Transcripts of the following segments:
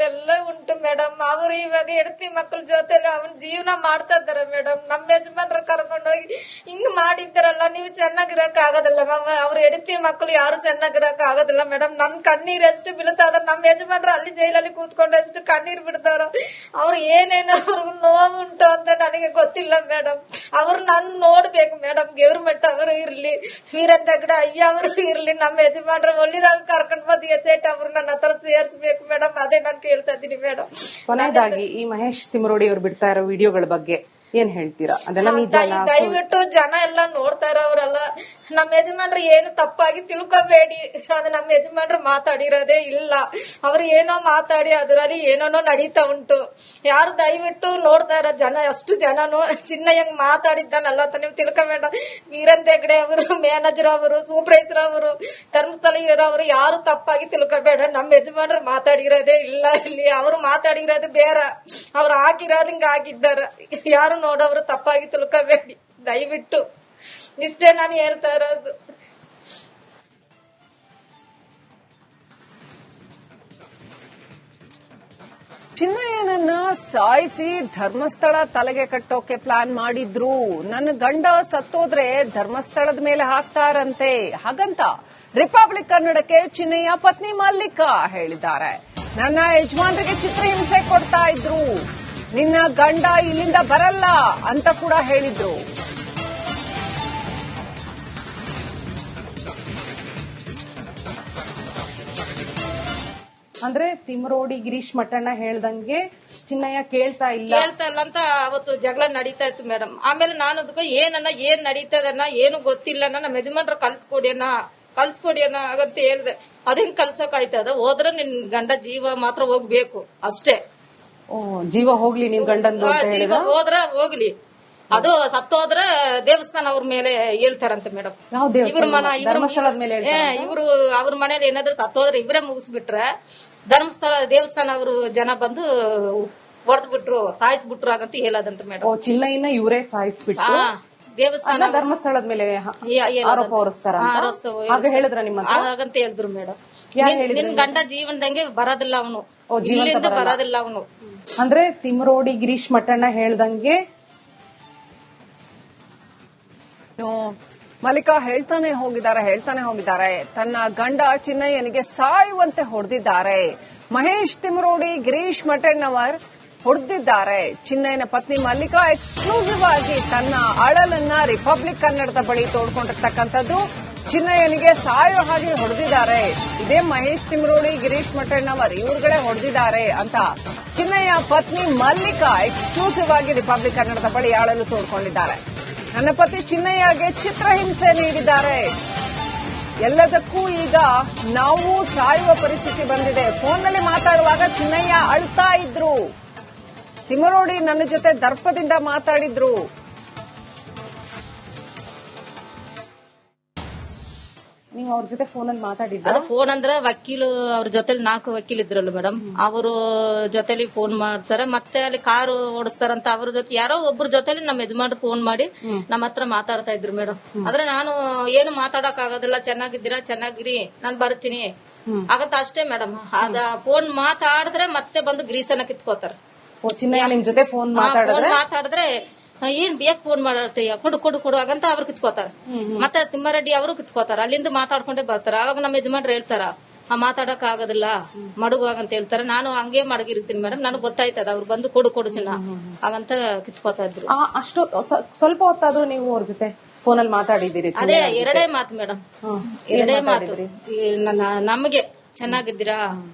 ಎಲ್ಲ ಉಂಟು ಮೇಡಮ್. ಅವ್ರು ಇವಾಗ ಹೆಂಡತಿ ಮಕ್ಕಳ ಜೊತೆಲಿ ಅವನ್ ಜೀವನ ಮಾಡ್ತಾ ಇದಾರೆ ಮೇಡಮ್. ನಮ್ಮ ಯಜಮಾನ್ರ ಕರ್ಕೊಂಡೋಗಿ ಹಿಂಗ್ ಮಾಡಿದ್ದಾರಲ್ಲ, ನೀವು ಚೆನ್ನಾಗಿರಕ್ ಆಗೋದಿಲ್ಲ ಮ್ಯಾಮ್. ಅವ್ರ ಹೆಂಡತಿ ಮಕ್ಕಳು ಯಾರು ಚೆನ್ನಾಗಿರಕ್ ಆಗೋದಿಲ್ಲ ಮೇಡಮ್. ನನ್ ಕಣ್ಣೀರ್ ಎಷ್ಟು ಬೀಳ್ತಾವ್ರ. ನಮ್ಮ ಯಜಮಾನ್ರ ಅಲ್ಲಿ ಜೈಲಲ್ಲಿ ಕೂತ್ಕೊಂಡು ಎಷ್ಟು ಕಣ್ಣೀರ್ ಬಿಡ್ತಾರ. ಅವ್ರು ಏನೇನು ಅವ್ರಿಗೆ ನೋವುಂಟು ಅಂತ ನನಗೆ ಗೊತ್ತಿಲ್ಲ ಮೇಡಮ್. ಅವ್ರು ನನ್ ನೋಡ್ಬೇಕು ಮೇಡಮ್. ಗೌರ್ಮೆಂಟ್ ಅವರು ಇರ್ಲಿ, ವೀರೇಂದ್ರ ಹೆಗ್ಗಡೆ ಅಯ್ಯ ಅವರು ಇರ್ಲಿ, ನಮ್ಮ ಯಜಮಾನ್ರ ಒಳ್ಳಿದಾಗ ಕರ್ಕೊಂಡ್ ಬಂದು ಎಸೆಟ್ ಅವ್ರು ನನ್ನ ಹತ್ರ ಸೇರ್ಸ್ಬೇಕು ಮೇಡಮ್. ಅದೇ ನಾನು ಕೇಳ್ತಾ ಇದ್ದೀನಿ ಮೇಡಮ್. ಕೊನೆಯದಾಗಿ ಈ ಮಹೇಶ್ ತಿಮರೋಡಿ ಅವರು ಬಿಡ್ತಾ ಇರೋ ವಿಡಿಯೋಗಳ ಬಗ್ಗೆ ಏನ್ ಹೇಳ್ತೀರಾ? ಅದೆಲ್ಲ ದಯವಿಟ್ಟು ಜನ ಎಲ್ಲ ನೋಡ್ತಾರ. ಅವರೆಲ್ಲ ನಮ್ಮ ಯಜಮಾನ್ರು ಏನು ತಪ್ಪಾಗಿ ತಿಳ್ಕೊಬೇಡಿ. ಅದು ನಮ್ಮ ಯಜಮಾನ್ರು ಮಾತಾಡಿರೋದೇ ಇಲ್ಲ. ಅವ್ರು ಏನೋ ಮಾತಾಡಿ ಅದರಲ್ಲಿ ಏನೋ ನಡೀತಾ ಉಂಟು. ಯಾರು ದಯವಿಟ್ಟು ನೋಡ್ತಾರ ಜನ, ಅಷ್ಟು ಜನನು ಚಿನ್ನಯ್ಯಂಗ್ ಮಾತಾಡಿದ್ದಾನಲ್ಲ ಅಂತ ನೀವು ತಿಳ್ಕೊಬೇಡ. ವೀರೇಂದ್ರ ಹೆಗ್ಗಡೆ ಅವರು, ಮ್ಯಾನೇಜರ್ ಅವರು, ಸೂಪರ್ವೈಸರ್ ಅವರು, ಧರ್ಮಸ್ಥಳ ಇರೋರು ಯಾರು ತಪ್ಪಾಗಿ ತಿಳ್ಕೊಬೇಡ. ನಮ್ಮ ಯಜಮಾನ್ರು ಮಾತಾಡಿರೋದೇ ಇಲ್ಲ ಇಲ್ಲಿ. ಅವರು ಮಾತಾಡಿರೋದು ಬೇರೆ, ಅವ್ರು ಹಾಕಿರೋದು ಹಿಂಗ ಆಗಿದ್ದಾರ. ಯಾರು ನೋಡೋರು ತಪ್ಪಾಗಿ ತಿಳ್ಕೊಬೇಡಿ ದಯವಿಟ್ಟು. ಇಷ್ಟೇ ನಾನು ಹೇಳ್ತಾ ಇರೋದು. ಚಿನ್ನಯ್ಯನನ್ನ ಸಾಯಿಸಿ ಧರ್ಮಸ್ಥಳ ತಲೆಗೆ ಕಟ್ಟೋಕೆ ಪ್ಲಾನ್ ಮಾಡಿದ್ರು. ನನ್ನ ಗಂಡ ಸತ್ತೋದ್ರೆ ಧರ್ಮಸ್ಥಳದ ಮೇಲೆ ಹಾಕ್ತಾರಂತೆ. ಹಾಗಂತ ರಿಪಬ್ಲಿಕ್ ಕನ್ನಡಕ್ಕೆ ಚಿನ್ನಯ್ಯ ಪತ್ನಿ ಮಲ್ಲಿಕಾ ಹೇಳಿದ್ದಾರೆ. ನನ್ನ ಯಜಮಾನ್ರಿಗೆ ಚಿತ್ರಹಿಂಸೆ ಕೊಡ್ತಾ ಇದ್ರು, ನಿನ್ನ ಗಂಡ ಇಲ್ಲಿಂದ ಬರಲ್ಲ ಅಂತ ಕೂಡ ಹೇಳಿದ್ರು. ಅಂದ್ರೆ ತಿಮರೋಡಿ ಗಿರೀಶ್ ಮಠಣ್ಣ ಹೇಳ್ದಂಗೆ ಚಿನ್ನಯ್ಯ ಕೇಳ್ತಾ ಇಲ್ಲ ಅಂತ ಅವತ್ತು ಜಗಳ ನಡೀತಾ ಇತ್ತು ಮೇಡಮ್. ಆಮೇಲೆ ನಾನು ಅದಕ್ಕೆ ಏನ್ ನಡೀತದನ್ನ ಏನು ಗೊತ್ತಿಲ್ಲ, ನಮ್ಮ ಯಜಮಾನ್ರ ಕಲ್ಸ್ಕೊಡಿ ಅನ್ನ ಆಗಂತ ಹೇಳ್ದೆ. ಅದೇನ್ ಕಲ್ಸಕ್ ಆಯ್ತದ? ಹೋದ್ರೆ ನಿನ್ ಗಂಡ ಜೀವ ಮಾತ್ರ ಹೋಗ್ಬೇಕು ಅಷ್ಟೇ. ಜೀವ ಹೋಗ್ಲಿ ನಿಮ್ ಗಂಡಂದು ಜೀವ ಹೋದ್ರ ಹೋಗ್ಲಿ, ಅದು ಸತ್ತೋದ್ರ ದೇವಸ್ಥಾನ ಅವ್ರ ಮೇಲೆ ಹೇಳ್ತಾರಂತೆ ಮೇಡಮ್. ಇವರು ಅವ್ರ ಮನೇಲಿ ಏನಾದ್ರು ಸತ್ತೋದ್ರೆ ಇವರೇ ಮುಗಿಸ್ಬಿಟ್ರೆ ಧರ್ಮಸ್ಥಳ ದೇವಸ್ಥಾನ ಅವರು ಜನ ಬಂದು ಹೊಡೆದ್ ಬಿಟ್ರು, ಸಾಯಿಸ್ಬಿಟ್ರು ಆಗಂತ ಹೇಳದಂತ ಮೇಡಮ್. ಚಿನ್ನಯ್ಯನ ಇವರೇ ಸಾಯಿಸ್ಬಿಟ್ಟು ದೇವಸ್ಥಾನ ಧರ್ಮಸ್ಥಳದ ಮೇಲೆ ಆರೋಪ ಹೊರಿಸ್ತಾರ ಹೇಳಿದ್ರ ನಿಮ್ಮ ಹಾಗಂತ ಹೇಳಿದ್ರು ಮೇಡಮ್. ನಿನ್ ಗಂಡ ಜೀವನದಂಗೆ ಬರೋದಿಲ್ಲ ಅವನು, ಇಲ್ಲಿಂದ ಬರೋದಿಲ್ಲ ಅವನು. ಅಂದ್ರೆ ತಿಮರೋಡಿ ಗಿರೀಶ್ ಮಠಣ್ಣ ಹೇಳ್ದಂಗೆ ಮಲ್ಲಿಕಾ ಹೇಳ್ತಾನೆ ಹೋಗಿದ್ದಾರೆ. ತನ್ನ ಗಂಡ ಚಿನ್ನಯ್ಯನಿಗೆ ಸಾಯುವಂತೆ ಹೊಡೆದಿದ್ದಾರೆ. ಮಹೇಶ್ ತಿಮರೋಡಿ, ಗಿರೀಶ್ ಮಠಣ್ಣವರ್ ಹೊಡೆದಿದ್ದಾರೆ. ಚಿನ್ನಯ್ಯನ ಪತ್ನಿ ಮಲ್ಲಿಕಾ ಎಕ್ಸ್ಕ್ಲೂಸಿವ್ ಆಗಿ ತನ್ನ ಅಳಲನ್ನ ರಿಪಬ್ಲಿಕ್ ಕನ್ನಡದ ಬಳಿ ತೋಡ್ಕೊಂಡಿರ್ತಕ್ಕಂಥದ್ದು. ಚಿನ್ನಯ್ಯನಿಗೆ ಸಾಯೋ ಹಾಗೆ ಹೊಡೆದಿದ್ದಾರೆ. ಇದೇ ಮಹೇಶ್ ತಿಮರೋಡಿ, ಗಿರೀಶ್ ಮಠಣ್ಣವರ್ ಇವ್ರುಗಳೇ ಹೊಡೆದಿದ್ದಾರೆ ಅಂತ ಚಿನ್ನಯ್ಯ ಪತ್ನಿ ಮಲ್ಲಿಕಾ ಎಕ್ಸ್ಕ್ಲೂಸಿವ್ ಆಗಿ ರಿಪಬ್ಲಿಕ್ ಕನ್ನಡದ ಬಳಿ ಅಳಲು ತೋಡ್ಕೊಂಡಿದ್ದಾರೆ. ನನ್ನ ಪತಿ ಚಿನ್ನಯ್ಯಗೆ ಚಿತ್ರಹಿಂಸೆ ನೀಡಿದ್ದಾರೆ. ಎಲ್ಲದಕ್ಕೂ ಈಗ ನಾವು ಸಾಯುವ ಪರಿಸ್ಥಿತಿ ಬಂದಿದೆ. ಫೋನ್ನಲ್ಲಿ ಮಾತಾಡುವಾಗ ಚಿನ್ನಯ್ಯ ಅಳ್ತಾ ಇದ್ರು. ತಿಮರೋಡಿ ನನ್ನ ಜೊತೆ ದರ್ಪದಿಂದ ಮಾತಾಡಿದ್ರು. ನೀವು ಅವ್ರ ಜೊತೆ ಫೋನಲ್ಲಿ ಮಾತಾಡಿದ್ರು? ಅದು ಫೋನ್ ಅಂದ್ರೆ ವಕೀಲು ಅವ್ರ ಜೊತೆಲಿ 4 ವಕೀಲ್ ಇದ್ರಲ್ಲ ಮೇಡಮ್, ಅವರು ಜೊತೆಲಿ ಫೋನ್ ಮಾಡ್ತಾರೆ. ಮತ್ತೆ ಅಲ್ಲಿ ಕಾರು ಓಡಿಸ್ತಾರಂತ ಅವ್ರ ಜೊತೆ ಯಾರೋ ಒಬ್ರ ಜೊತೆಲಿ ನಮ್ಮ ಯಜಮಾನ್ರು ಫೋನ್ ಮಾಡಿ ನಮ್ಮ ಹತ್ರ ಮಾತಾಡ್ತಾ ಇದ್ರು ಮೇಡಮ್. ಆದ್ರೆ ನಾನು ಏನು ಮಾತಾಡಕ್ ಆಗೋದಿಲ್ಲ, ಚೆನ್ನಾಗಿರಿ ನಾನ್ ಬರ್ತೀನಿ ಆಗತ್ತ ಅಷ್ಟೇ ಮೇಡಮ್. ಅದ ಫೋನ್ ಮಾತಾಡಿದ್ರೆ ಮತ್ತೆ ಬಂದು ಗ್ರೀಸನ್ನ ಕಿತ್ಕೋತಾರ. ನಿಮ್ ಜೊತೆ ಫೋನ್ ಮಾತಾಡಿದ್ರೆ ಏನ್ ಬೇಕ್ ಫೋನ್ ಮಾಡತ್ತಯ್ಯ, ಕೊಡು ಆಗಂತ ಅವ್ರು ಕಿತ್ಕೋತಾರ. ಮತ್ತೆ ತಿಮ್ಮಾರೆಡ್ಡಿ ಅವರು ಕಿತ್ಕೋತಾರ. ಅಲ್ಲಿಂದ ಮಾತಾಡ್ಕೊಂಡೇ ಬರ್ತಾರ. ಅವಾಗ ನಮ್ಮ ಯಜಮಾನ್ರು ಹೇಳ್ತಾರ ಮಾತಾಡಕ್ ಆಗೋದಿಲ್ಲ ಮಡಗುವಾಗಂತ ಹೇಳ್ತಾರೆ. ನಾನು ಹಂಗೆ ಮಡಗಿರ್ತೀನಿ ಮೇಡಮ್, ನನಗ್ ಗೊತ್ತಾಯ್ತದ ಅವ್ರು ಬಂದು ಕೊಡು ಚಿನ್ನ ಹಾಗಂತ ಕಿತ್ಕೋತಾ ಇದ್ರು. ಅಷ್ಟು ಸ್ವಲ್ಪ ಹೊತ್ತಾದ್ರೂ ನೀವು ಅವ್ರ ಜೊತೆ ಫೋನಲ್ಲಿ ಮಾತಾಡಿದ್ದೀರಿ? ಅದೇ ಎರಡೇ ಮಾತು ಮೇಡಮ್, ಎರಡೇ ಮಾತು. ನಮಗೆ ಚೆನ್ನಾಗಿದ್ದೀರಾ,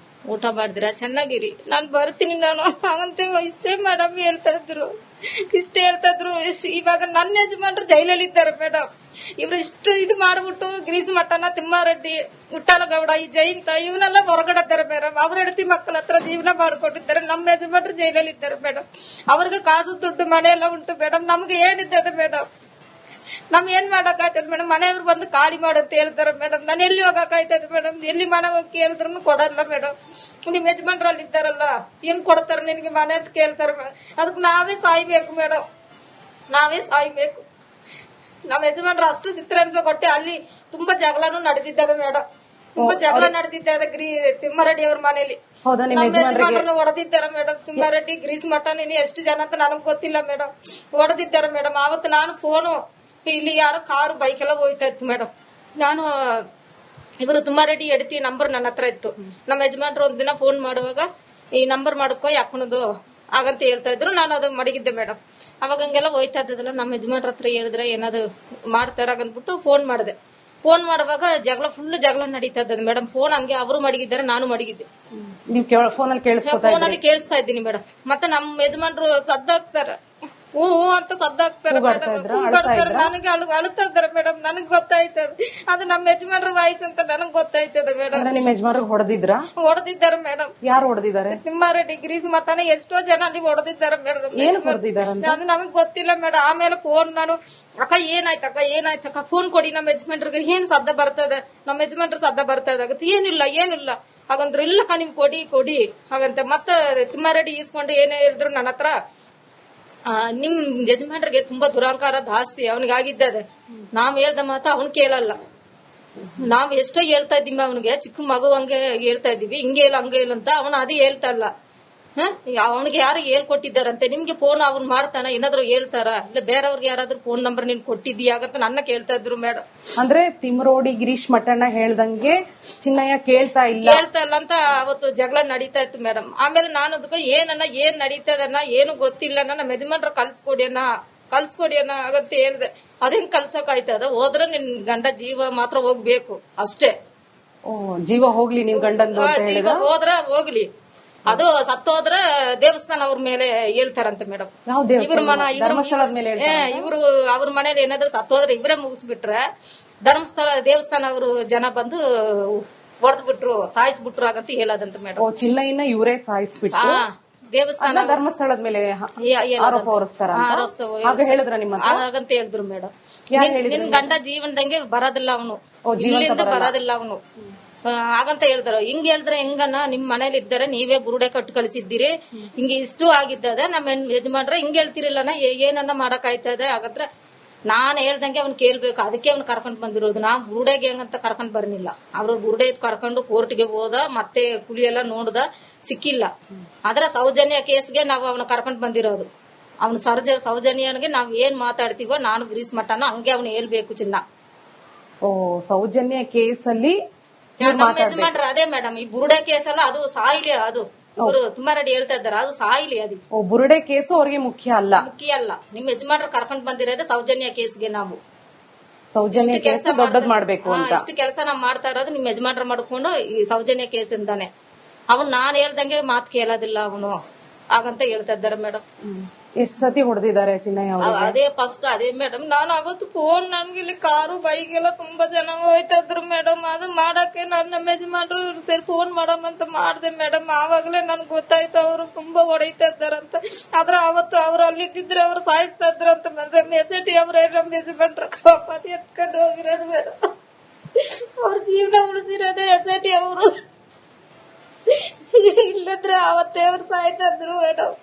ಊಟ ಮಾಡಿದಿರಾ, ಚೆನ್ನಾಗಿರಿ, ನಾನ್ ಬರ್ತೀನಿ ನಾನು ಹಾಗಂತ ಇಷ್ಟೇ ಮೇಡಮ್ ಹೇಳ್ತಾ ಇದ್ರು. ಇವಾಗ ನನ್ನ ಯಜಮಾನ್ರು ಜೈಲಲ್ಲಿ ಇದ್ದಾರೆ ಮೇಡಮ್. ಇವ್ರು ಇಷ್ಟು ಇದು ಮಾಡ್ಬಿಟ್ಟು ಗಿರೀಶ್ ಮಠಣ್ಣ, ತಿಮ್ಮಾರೆಡ್ಡಿ, ಉಟ್ಟಾಲಗೌಡ, ಈ ಜೈಂತ ಇವನ್ನೆಲ್ಲ ಹೊರಗಡೆ ಮೇಡಮ್. ಅವ್ರ ಹೆಂಡತಿ ಮಕ್ಕಳ ಹತ್ರ ಜೀವನ ಮಾಡ್ಕೊಂಡಿದ್ದಾರೆ. ನಮ್ಮ ಯಜಮಾನ್ರು ಜೈಲಲ್ಲಿ ಇದ್ದಾರೆ ಮೇಡಮ್. ಅವ್ರಿಗೆ ಕಾಸು ದುಡ್ಡು ಮನೆ ಎಲ್ಲ ಉಂಟು ಮೇಡಮ್. ನಮ್ಗೆ ಏನಿದ್ದದ ಮೇಡಮ್? ನಮ್ ಏನ್ ಮಾಡಕ್ ಆಯ್ತದ ಮೇಡಮ್? ಮನೆಯವ್ರು ಬಂದು ಖಾಲಿ ಮಾಡಂತ ಹೇಳ್ತಾರ ಮೇಡಮ್. ನಾನು ಎಲ್ಲಿ ಹೋಗಕ್ ಆಯ್ತದ ಮೇಡಮ್? ಎಲ್ಲಿ ಮನೆ ಹೋಗಿ ಕೇಳಿದ್ರು ಕೊಡಲ್ಲ ಮೇಡಮ್. ನಿಮ್ ಯಜಮಾನ್ರಲ್ಲಿ ಇದ್ದಾರಲ್ಲ, ಏನ್ ಕೊಡ್ತಾರ ನಿನ್ಗೆ ಮನೆ ಅಂತ ಕೇಳ್ತಾರ. ಅದಕ್ಕೆ ನಾವೇ ಸಾಯ್ಬೇಕು ಮೇಡಮ್, ನಾವೇ ಸಾಯ್ಬೇಕು. ನಮ್ಮ ಯಜಮಾನ್ರು ಅಷ್ಟು ಚಿತ್ರಹಿಂಸೆ ಕೊಟ್ಟೆ ಅಲ್ಲಿ ತುಂಬಾ ಜಗಳನೂ ನಡೆದಿದ್ದಾವೆ ಮೇಡಮ್. ತುಂಬಾ ಜಗಳ ನಡೆದಿದ್ದೆ ಅದ ತಿಮ್ಮಾರೆಡ್ಡಿ ಅವ್ರ ಮನೇಲಿ. ಹೌದಾ, ನಿಮ್ ನಮ್ಮ ಯಜಮಾನ್ರನ್ನ ಹೊಡೆದಿದ್ದಾರೆ ಮೇಡಮ್. ತಿಮ್ಮಾರೆಡ್ಡಿ ಗ್ರೀಸ್ ಮಠನ್ ಎಷ್ಟು ಜನ ಅಂತ ನನಗ್ ಗೊತ್ತಿಲ್ಲ ಮೇಡಮ್, ಹೊಡೆದಿದ್ದಾರೆ ಮೇಡಮ್. ಅವತ್ತು ನಾನು ಫೋನು ಇಲ್ಲಿ ಯಾರೋ ಕಾರು ಬೈಕ್ ಎಲ್ಲ ಹೋಯ್ತಾ ಇತ್ತು ಮೇಡಮ್. ನಾನು ಇವರು ತಿಮ್ಮಾರೆಡ್ಡಿ ಎಡ್ತಿ ನಂಬರ್ ನನ್ನ ಹತ್ರ ಇತ್ತು. ನಮ್ಮ ಯಜಮಾನ್ರು ಒಂದಿನ ಫೋನ್ ಮಾಡುವಾಗ ಈ ನಂಬರ್ ಮಾಡ್ಕೋ ಯಾಕಣದು ಹಾಗಂತ ಹೇಳ್ತಾ ಇದ್ರು. ನಾನು ಅದು ಮಡಗಿದ್ದೆ ಮೇಡಮ್. ಅವಾಗ ಹಂಗೆಲ್ಲ ಹೋಯ್ತಾ ಇದ್ದದಲ್ಲ, ನಮ್ಮ ಯಜಮಾನ್ರ ಹತ್ರ ಹೇಳಿದ್ರೆ ಏನಾದ್ರು ಮಾಡ್ತಾರ ಅಂದ್ಬಿಟ್ಟು ಫೋನ್ ಮಾಡಿದೆ. ಫೋನ್ ಮಾಡುವಾಗ ಫುಲ್ ಜಗಳ ನಡೀತಾ ಇದ್ದದ ಮೇಡಮ್. ಫೋನ್ ಹಂಗೆ ಅವರು ಮಡಗಿದ್ದಾರೆ, ನಾನು ಮಡಗಿದ್ದೆ. ನೀವು ಫೋನಲ್ಲಿ ಕೇಳಿಸ್ತಾ ಇದ್ದೀನಿ ಮೇಡಮ್. ಮತ್ತೆ ನಮ್ಮ ಯಜಮಾನ್ರು ಸದ್ದಾಗ್ತಾರೆ, ಹೂ ಅಂತ ಸದ್ದಾಗ್ತಾರೆ ಮೇಡಮ್. ನನಗೆ ಅಳುತ್ತಾ ಇದ್ದಾರೆ ಮೇಡಮ್. ನನಗ್ ಗೊತ್ತಾಯ್ತದ ಅದು ನಮ್ಮ ಯಜಮಾನ್ರ ವಾಯ್ಸ್ ಅಂತ ನನಗ್ ಗೊತ್ತಾಯ್ತದ ಮೇಡಮ್. ನಿಮ್ಮ ಯಜಮಾನ್ರಿಗೆ ಹೊಡೆದಿದ್ದಾರೆ ಮೇಡಮ್. ಯಾರು ಹೊಡೆದಿದ್ದಾರೆ? ತಿಮ್ಮಾರೆಡ್ಡಿ ಗ್ರೀಸ್ ಮಠನ ಎಷ್ಟೋ ಜನ ಅಲ್ಲಿ ಹೊಡೆದಿದ್ದಾರೆ ಮೇಡಮ್. ಅದು ನಮಗ್ ಗೊತ್ತಿಲ್ಲ ಮೇಡಮ್. ಆಮೇಲೆ ಫೋನ್ ನಾನು ಅಕ್ಕ ಏನಾಯ್ತಕ್ಕ ಫೋನ್ ಕೊಡಿ ನಮ್ಮ ಯಜಮಾನ್ರಿಗೆ, ಏನ್ ಸದ್ದ ಬರ್ತದೆ, ನಮ್ಮ ಯಜಮಾನ್ರ ಸದ್ದ ಬರ್ತಾ ಇದಾಗುತ್ತೆ. ಏನಿಲ್ಲ ಹಾಗಂದ್ರು ಇಲ್ಲಕ್ಕ ನಿಮ್ ಕೊಡಿ ಹಾಗಂತ. ಮತ್ತೆ ತಿಮ್ಮಾರೆಡ್ಡಿ ಈಸ್ಕೊಂಡು ಏನೇ ಹೇಳಿದ್ರು ನನ್ನ ಹತ್ರ, ನಿಮ್ ಯಜಮಾನ್ರಿಗೆ ತುಂಬಾ ದುರಹಂಕಾರ ಜಾಸ್ತಿ ಅವನಿಗಾಗಿದ್ದದೆ. ನಾವ್ ಹೇಳ್ದ ಮಾತ ಅವನ್ ಕೇಳಲ್ಲ. ನಾವ್ ಎಷ್ಟೋ ಹೇಳ್ತಾ ಇದ್ದೀವಿ ಅವನಿಗೆ, ಚಿಕ್ಕ ಮಗು ಹಂಗೆ ಹೇಳ್ತಾ ಇದೀವಿ, ಹಿಂಗೆ ಇಲ್ಲ ಹಂಗೆ ಇಲ್ಲ ಅಂತ. ಅವನು ಅದೇ ಹೇಳ್ತಾ ಇಲ್ಲ. ಅವನಿಗೆ ಯಾರು ಹೇಳ್ಕೊಟ್ಟಿದ್ದಾರಂತೆ, ನಿಮ್ಗೆ ಫೋನ್ ಅವ್ನು ಮಾಡ್ತಾನ, ಏನಾದ್ರು ಹೇಳ್ತಾರ, ಇಲ್ಲ ಬೇರೆಯವ್ರಿಗೆ ಯಾರಾದ್ರೂ ಫೋನ್ ನಂಬರ್ ನೀನ್ ಕೊಟ್ಟಿದ್ದೀಯಾಗಂತ ನನ್ನ ಕೇಳ್ತಾ ಇದ್ರು ಮೇಡಮ್. ಅಂದ್ರೆ ತಿಮ್ರೋಡಿ ಗಿರೀಶ್ ಮಠಣ್ಣ ಹೇಳ್ದಂಗೆ ಚಿನ್ನಯ್ಯ ಕೇಳ್ತಾ ಇಲ್ಲ ಅಂತ ಅವತ್ತು ಜಗಳ ನಡೀತಾ ಇತ್ತು ಮೇಡಮ್. ಆಮೇಲೆ ನಾನು ಅದಕ್ಕೆ ಏನ್ ನಡೀತದನ್ನ ಏನು ಗೊತ್ತಿಲ್ಲ, ನಮ್ಮ ಯಜಮಾನ್ರ ಕಲ್ಸ್ಕೊಡಿ ಅನ್ನ ಆಗಂತ ಹೇಳ್ದೆ. ಅದೇನ್ ಕಲ್ಸಕ್ ಆಯ್ತದ? ಹೋದ್ರೆ ನಿನ್ ಗಂಡ ಜೀವ ಮಾತ್ರ ಹೋಗ್ಬೇಕು ಅಷ್ಟೇ. ಜೀವ ಹೋಗ್ಲಿ ನಿಮ್ ಗಂಡಂದು ಜೀವ ಹೋದ್ರ ಹೋಗ್ಲಿ, ಅದು ಸತ್ತೋದ್ರ ದೇವಸ್ಥಾನ ಅವ್ರ ಮೇಲೆ ಹೇಳ್ತಾರಂತೆ ಮೇಡಮ್. ಇವರು ಅವ್ರ ಮನೇಲಿ ಏನಾದ್ರು ಸತ್ತೋದ್ರೆ ಇವರೇ ಮುಗಿಸ್ಬಿಟ್ರೆ ದೇವಸ್ಥಾನ ಅವರು ಜನ ಬಂದು ಹೊಡೆದ್ಬಿಟ್ರು, ಸಾಯಿಸ್ಬಿಟ್ರು ಆಗಂತ ಹೇಳೋದಂತ ಮೇಡಮ್. ಚಿನ್ನಯ್ಯನ ಇವರೇ ಸಾಯಿಸ್ಬಿಟ್ರು, ದೇವಸ್ಥಾನ ಧರ್ಮಸ್ಥಳದ ಮೇಲೆ ಆರೋಪ ಹೊರಿಸ್ತಾರ ಹಾಗಂತ ಹೇಳಿದ್ರು ಮೇಡಮ್. ನಿನ್ ಗಂಡ ಜೀವನದಂಗೆ ಬರೋದಿಲ್ಲ ಅವನು, ಇಲ್ಲಿಂದ ಬರೋದಿಲ್ಲ ಅವನು ಹಾಗಂತ ಹೇಳಿದ್ರು. ಹಿಂಗ್ ಹೇಳಿದ್ರೆ ಹೆಂಗನ್ನ, ನಿಮ್ ಮನೇಲಿ ಇದ್ದಾರೆ, ನೀವೇ ಬುರುಡೆ ಕಟ್ಟು ಕಳಿಸಿದ್ದೀರಿ, ಹಿಂಗೆ ಇಷ್ಟು ಆಗಿದ್ದದ, ನಮ್ಮ ಯಜಮಾನ್ರ ಹಿಂಗ್ ಹೇಳ್ತಿರಿಲ್ಲನ, ಏನನ್ನ ಮಾಡಕ್ ಆಯ್ತದೆ. ಹಾಗಂದ್ರೆ ನಾನ್ ಹೇಳ್ದಂಗೆ ಅವ್ನ್ ಕೇಳ್ಬೇಕು, ಅದಕ್ಕೆ ಅವ್ನ್ ಕರ್ಕೊಂಡ್ ಬಂದಿರೋದು. ನಾ ಬುರುಡೆಗೆ ಹೆಂಗಂತ ಕರ್ಕೊಂಡ್ ಬರ್ನಿಲ್ಲ. ಅವ್ರು ಬುರುಡೆ ಕರ್ಕೊಂಡು ಕೋರ್ಟ್ಗೆ ಹೋದ, ಮತ್ತೆ ಕುಳಿ ಎಲ್ಲ ನೋಡ್ದ, ಸಿಕ್ಕಿಲ್ಲ. ಆದ್ರ ಸೌಜನ್ಯ ಕೇಸ್ಗೆ ನಾವು ಅವನ ಕರ್ಕೊಂಡ್ ಬಂದಿರೋದು. ಅವ್ನ ಸೌಜನ್ಯನಿಗೆ ನಾವ್ ಏನ್ ಮಾತಾಡ್ತೀವೋ, ನಾನು ಗ್ರೀಸ್ ಮಠನ ಹಂಗೆ ಅವ್ನು ಹೇಳ್ಬೇಕು ಚಿನ್ನ. ಸೌಜನ್ಯ ಕೇಸಲ್ಲಿ ನಮ್ಮ ಯಜಮಾನ್ರ ಅದೇ ಮೇಡಮ್, ಈ ಬುರುಡೆ ಕೇಸ್ ಅಲ್ಲ, ಅದು ಸಾಯಿಲಿ. ಅದು ಇವರು ತಿಮ್ಮಾರೆಡ್ಡಿ ಹೇಳ್ತಾ ಇದ್ದಾರೆ, ಅದು ಸಾಯಿಲಿ. ಅದು ಬುರುಡೆ ಕೇಸು ಅವ್ರಿಗೆ ಮುಖ್ಯ ಅಲ್ಲ. ನಿಮ್ ಯಜಮಾನ್ರ ಕರ್ಕೊಂಡ್ ಬಂದಿರೋದೇ ಸೌಜನ್ಯ ಕೇಸ್ಗೆ. ನಾವು ಸೌಜನ್ಯ ಕೆಲಸ ದೊಡ್ಡದ್ ಮಾಡ್ಬೇಕು ಅಂತ ಇಷ್ಟು ಕೆಲಸ ನಾವ್ ಮಾಡ್ತಾ ಇರೋದು ನಿಮ್ ಯಜಮಾನ್ರ ಮಾಡ್ಕೊಂಡು ಈ ಸೌಜನ್ಯ ಕೇಸ್ ಇಂದಾನೆ. ಅವನ್ ನಾನ್ ಹೇಳ್ದಂಗೆ ಮಾತು ಕೇಳೋದಿಲ್ಲ ಅವನು ಹಾಗಂತ ಹೇಳ್ತಾ ಇದ್ದಾರೆ ಮೇಡಮ್. ಎಷ್ಟ್ ಸತಿ ಹೊಡೆದಿದ್ದಾರೆ ಚಿನ್ನಯ್ಯ? ಅದೇ ಫಸ್ಟ್ ಅದೇ ಮೇಡಮ್. ನಾನು ಅವತ್ತು ಫೋನ್, ನನ್ಗೆ ಇಲ್ಲಿ ಕಾರು ಬೈಕ್ ಎಲ್ಲ ತುಂಬಾ ಜನ ಹೋಯ್ತಾ ಇದ್ರು ಮೇಡಮ್. ಅದು ಮಾಡಕ್ಕೆ ನಮ್ಮ ಯಜಮಾನ್ರು ಸರಿ ಫೋನ್ ಮಾಡಮಂತ ಮಾಡ್ದೆ ಮೇಡಮ್. ಆವಾಗಲೇ ನನ್ಗೆ ಗೊತ್ತಾಯ್ತು ಅವರು ತುಂಬಾ ಹೊಡೈತಾ ಇದ್ದಾರಂತ. ಆದ್ರೆ ಅವತ್ತು ಅವ್ರು ಅಲ್ಲಿದ್ದಿದ್ರೆ ಅವ್ರು ಸಾಯಿಸ್ತಾ ಇದ್ರಂತ. ಮೆಸೇಟಿ ಅವ್ರ ನಮ್ಮ ಯಜಮಾನ್ರ ಕಾಪಾಡಿ ಎತ್ಕೊಂಡು ಹೋಗಿರೋದು ಮೇಡಮ್. ಅವ್ರ ಜೀವನ ಉಳಿಸಿರೋದೇ ಎಸೆಟಿ ಅವರು. ಇಲ್ಲದ್ರೆ ಅವತ್ತೇ ಅವ್ರು ಸಾಯ್ತಾ ಇದ್ರು ಮೇಡಮ್.